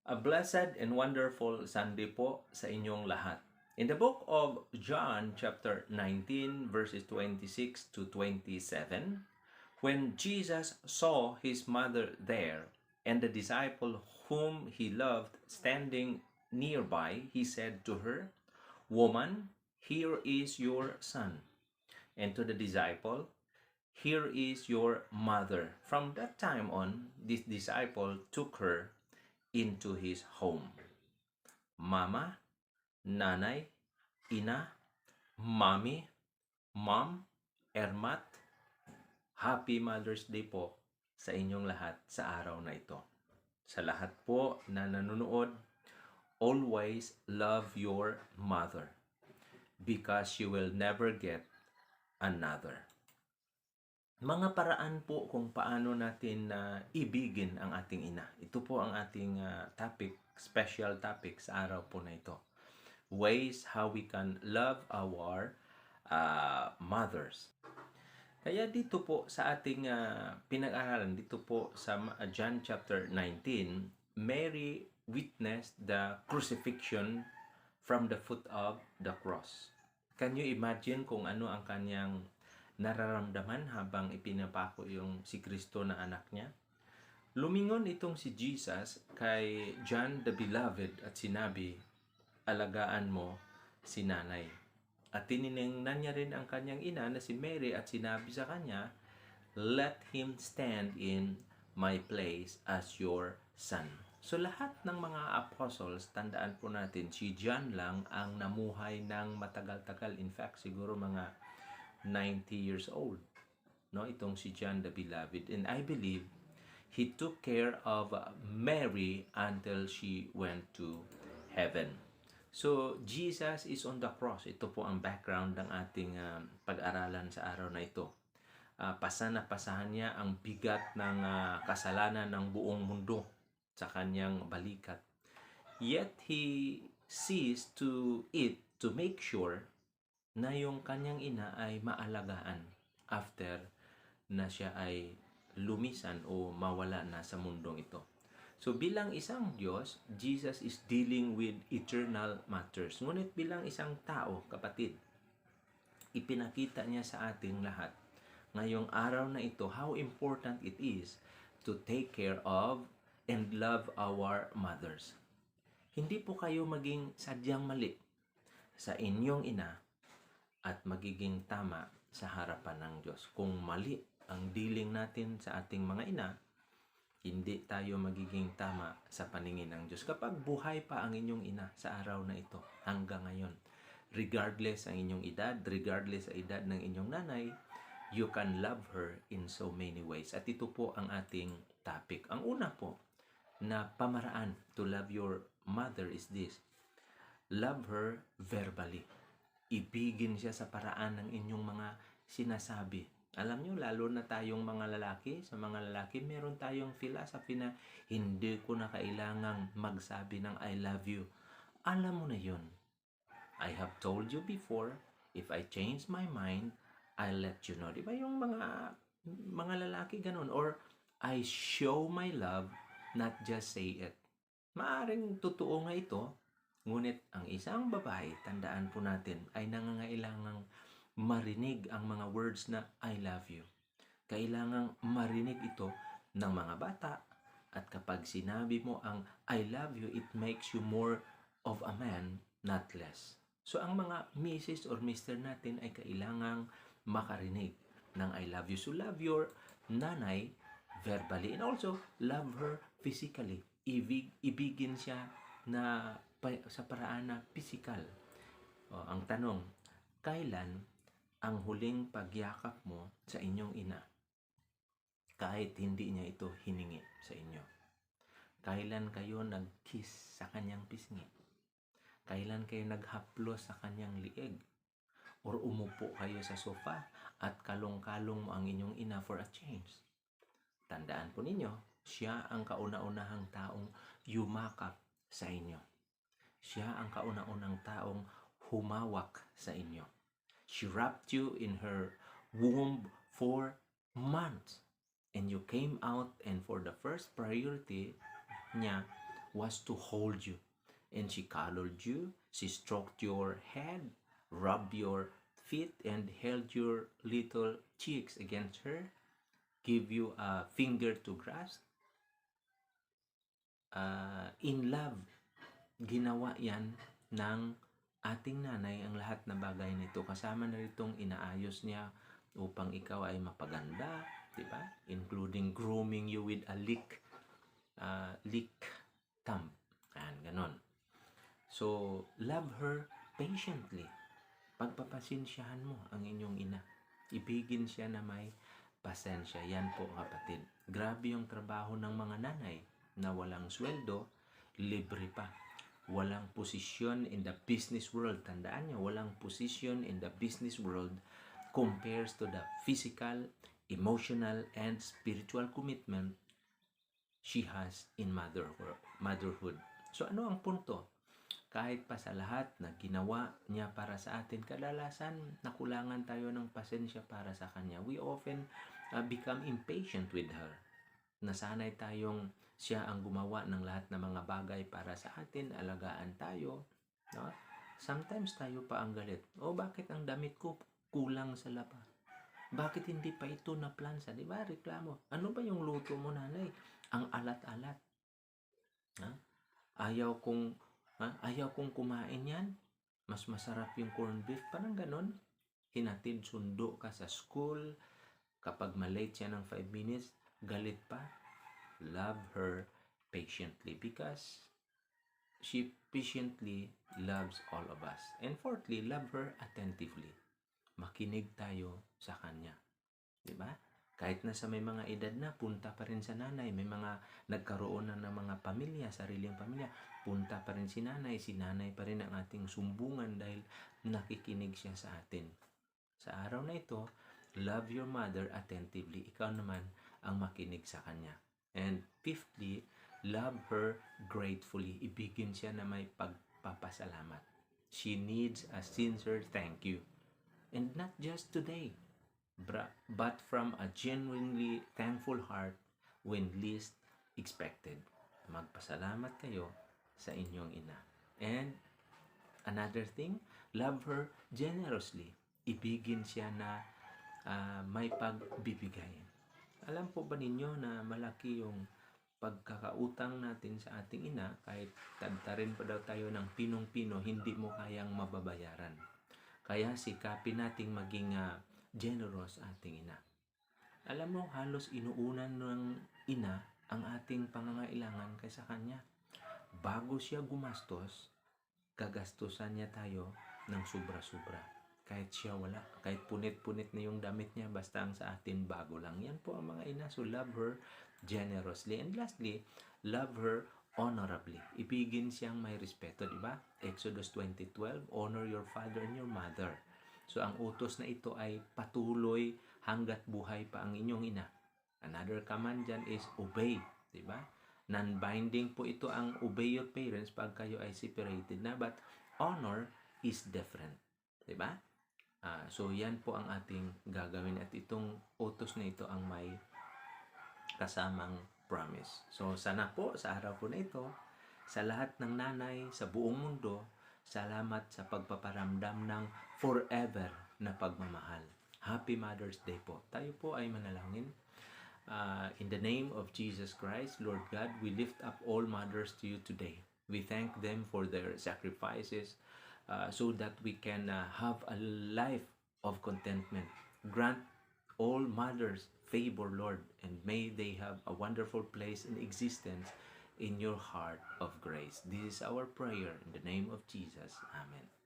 A blessed and wonderful Sunday po sa inyong lahat. In the book of John chapter 19 verses 26 to 27, when Jesus saw his mother there and the disciple whom he loved standing nearby, he said to her, "Woman, here is your son." And to the disciple, "Here is your mother." From that time on, this disciple took her into his home. Mama, nanay, ina, mommy, mom, Ermat, Happy Mother's Day po sa inyong lahat sa araw na ito. Sa lahat po na nanonood, always love your mother because you will never get another. Mga paraan po kung paano natin ibigin ang ating ina. Ito po ang ating topic, special topic sa araw po na ito. Ways how we can love our mothers. Kaya dito po sa ating pinag-aralan, dito po sa John chapter 19, Mary witnessed the crucifixion from the foot of the cross. Can you imagine kung ano ang kanyang nararamdaman habang ipinapako yung si Kristo na anak niya? Lumingon itong si Jesus kay John the Beloved at sinabi, "Alagaan mo si nanay." At tininingnan niya rin ang kanyang ina na si Mary at sinabi sa kanya, "Let him stand in my place as your son." So lahat ng mga apostles, tandaan po natin, si John lang ang namuhay ng matagal-tagal. In fact, siguro mga 90 years old. No, itong si John the Beloved. And I believe he took care of Mary until she went to heaven. So, Jesus is on the cross. Ito po ang background ng ating pag-aralan sa araw na ito. Pasahan niya ang bigat ng kasalanan ng buong mundo sa kanyang balikat. Yet, he sees to it to make sure na yung kanyang ina ay maalagaan after na siya ay lumisan o mawala na sa mundong ito. So bilang isang Diyos, Jesus is dealing with eternal matters. Ngunit bilang isang tao, kapatid, ipinakita niya sa ating lahat ngayong araw na ito how important it is to take care of and love our mothers. Hindi po kayo maging sadyang mali sa inyong ina at magiging tama sa harapan ng Diyos. Kung mali ang dealing natin sa ating mga ina, hindi tayo magiging tama sa paningin ng Diyos. Kapag buhay pa ang inyong ina sa araw na ito hanggang ngayon, regardless ang inyong edad, regardless sa edad ng inyong nanay, you can love her in so many ways. At ito po ang ating topic. Ang una po na pamaraan to love your mother is this: love her verbally. Ibigin siya sa paraan ng inyong mga sinasabi. Alam nyo, lalo na tayong mga lalaki, sa mga lalaki, meron tayong philosophy na hindi ko na kailangang magsabi ng I love you. Alam mo na yun. I have told you before, if I change my mind, I'll let you know. Di ba yung mga lalaki ganun? Or I show my love, not just say it. Maaring totoo nga ito, ngunit ang isang babae, tandaan po natin, ay nangangailangang marinig ang mga words na I love you. Kailangang marinig ito ng mga bata. At kapag sinabi mo ang I love you, it makes you more of a man, not less. So ang mga Mrs. or Mr. natin ay kailangang makarinig ng I love you. So love your nanay verbally and also love her physically. Ibigin siya na sa paraan na physical. Ang tanong, kailan ang huling pagyakap mo sa inyong ina kahit hindi niya ito hiningi sa inyo? Kailan kayo nag-kiss sa kanyang pisngi? Kailan kayo naghaplos sa kanyang lieg? Or umupo kayo sa sofa at kalong-kalong mo ang inyong ina for a change? Tandaan po ninyo, siya ang kauna-unahang taong yumakap sa inyo. Siya ang kauna-unang taong humawak sa inyo. She wrapped you in her womb for months. And you came out, and for the first priority niya was to hold you. And she cuddled you, she stroked your head, rubbed your feet, and held your little cheeks against her, give you a finger to grasp. In love, ginawa yan ng ating nanay ang lahat na bagay nito. Kasama na itong inaayos niya upang ikaw ay mapaganda, di ba? Including grooming you with a lick thumb. Ganon. So, love her patiently. Pagpapasensyahan mo ang inyong ina. Ibigin siya na may pasensya. Yan po, kapatid. Grabe yung trabaho ng mga nanay na walang sweldo, libre pa. Walang posisyon in the business world. Tandaan niyo, walang position in the business world compares to the physical, emotional, and spiritual commitment she has in motherhood. So ano ang punto? Kahit pa sa lahat na ginawa niya para sa atin, kadalasan nakulangan tayo ng pasensya para sa kanya. We often become impatient with her. Nasanay tayong siya ang gumawa ng lahat ng mga bagay para sa atin, alagaan tayo. No? Sometimes tayo pa ang galit. Bakit ang damit ko kulang sa lapa? Bakit hindi pa ito naplansa? Di ba? Reklamo. Ano ba yung luto mo, nanay? Ang alat-alat. Ayaw kong kumain yan. Mas masarap yung corned beef. Parang ganon. Hinatid sundo ka sa school. Kapag malate siya ng 5 minutes, galit pa. Love her patiently because she patiently loves all of us. And fourthly, love her attentively. Makinig tayo sa kanya. Diba? Kahit na sa may mga edad na, punta pa rin sa nanay. May mga nagkaroon na ng mga pamilya, sariling pamilya. Punta pa rin si nanay. Si nanay pa rin ang ating sumbungan dahil nakikinig siya sa atin. Sa araw na ito, love your mother attentively. Ikaw naman ang makinig sa kanya. And fifthly, love her gratefully. Ibigin siya na may pagpapasalamat. She needs a sincere thank you. And not just today, but from a genuinely thankful heart when least expected. Magpasalamat kayo sa inyong ina. And another thing, love her generously. Ibigin siya na may pagbibigay. Alam po ba ninyo na malaki yung pagkakautang natin sa ating ina? Kahit tadtarin pa daw tayo ng pinong-pino, hindi mo kayang mababayaran. Kaya sikapin nating maging generous ating ina. Alam mo, halos inuunan ng ina ang ating pangangailangan kaysa kanya. Bago siya gumastos, gagastusan niya tayo ng sobra-sobra. Kahit siya wala, kahit punit-punit na yung damit niya, basta ang sa atin bago lang. Yan po ang mga ina. So love her generously. And lastly, love her honorably. Ibigin siyang may respeto, di ba? Exodus 20:12, honor your father and your mother. So ang utos na ito ay patuloy hanggat buhay pa ang inyong ina. Another command dyan is obey, di ba? Non-binding po ito ang obey your parents pag kayo ay separated na, but honor is different, di ba? So yan po ang ating gagawin at itong utos na ito ang may kasamang promise. So sana po sa araw po na ito, sa lahat ng nanay sa buong mundo, salamat sa pagpaparamdam ng forever na pagmamahal. Happy Mother's Day po. Tayo po ay manalangin. In the name of Jesus Christ, Lord God, we lift up all mothers to you today. We thank them for their sacrifices so that we can have a life of contentment. Grant all mothers favor, Lord, and may they have a wonderful place in existence in your heart of grace. This is our prayer in the name of Jesus. Amen.